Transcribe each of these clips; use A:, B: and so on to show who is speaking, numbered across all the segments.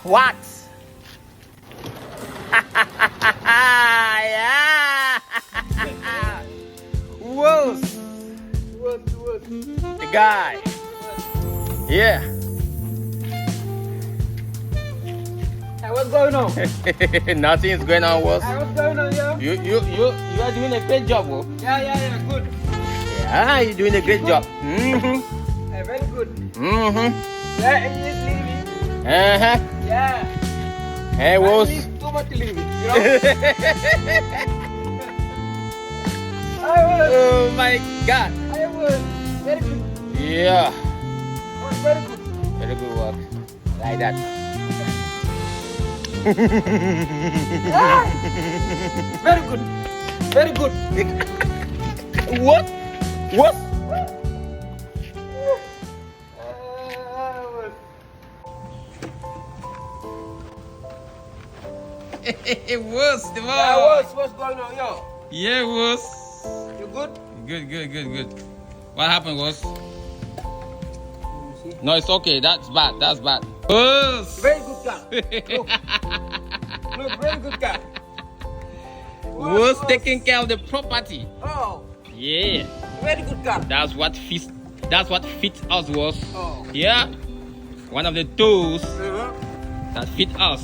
A: What? Yeah. Whoa.
B: What?
A: The guy. Yeah.
B: Hey, what's going on?
A: Nothing is going on, Woz.
B: Hey, what's going on, yo?
A: You are doing a great job, Woz.
B: Yeah, good.
A: Yeah, you're doing a great job. Mm-hmm.
B: Hey, very good.
A: Mm-hmm.
B: Yeah, and he's leaving.
A: Uh-huh.
B: Yeah.
A: Hey,
B: But
A: Woz.
B: he's too much leaving, you know? I will.
A: Oh my God.
B: I will. Very good.
A: Yeah.
B: Oh, very good.
A: Very good work. Like that.
B: Ah, very good. Very good.
A: What? What? It was the
B: Yeah, what's going on, yo?
A: Yeah, it was.
B: You good?
A: Good. What happened was? No, it's okay. That's bad. Was.
B: Very good car. Look, very good car.
A: Was taking care of the property.
B: Oh,
A: Yeah.
B: very good car.
A: That's what fits us was.
B: Oh.
A: Yeah. One of the tools
B: Uh-huh.
A: that fit us.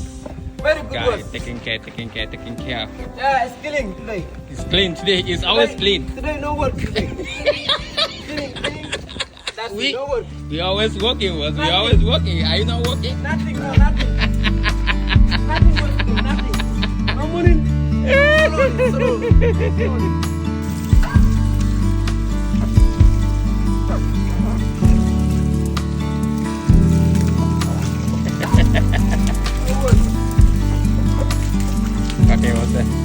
B: Very good
A: Guy
B: was.
A: taking care.
B: Yeah, it's clean today.
A: It's clean today. It's always clean.
B: Today no work today. clean. That's
A: We-
B: no work.
A: We always working. Was we always working? Are you not working?
B: Nothing, no, nothing. Nothing work today, nothing. No money. Slowly. No work.
A: Okay, what's that?